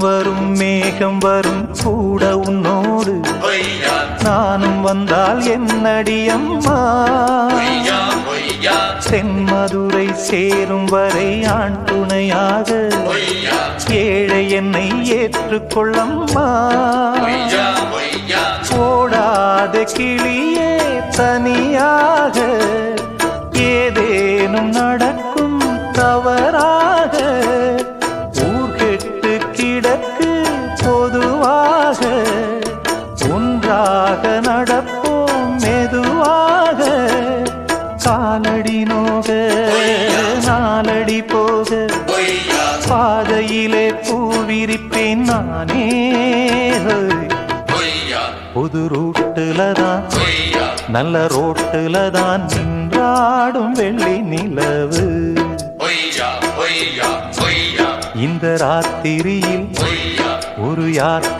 வரும் மேகம் வரும் கூட உன்னோடு நானும் வந்தால் என்னடி அம்மா தென்மதுரை சேரும் வரை ஆண் துணையாக ஏழை என்னை ஏற்றுக்கொள்ளம்மா ஓடாத கிளியே தனியாக ஏதேனும் நடக்கும் தவறாக ஊர்கெட்டு கிடக்கு பொதுவாக ஒன்றாக நடப்போம் மெதுவாக காலடி நோக நாலடி போக பாதையிலே பூவிரிப்பேன் நானே புது ரூட்டுலதான் நல்ல ரோட்டுலதான் நின்றாடும் வெள்ளி நிலவு இந்த ராத்திரியில் ஒரு யாத்திரை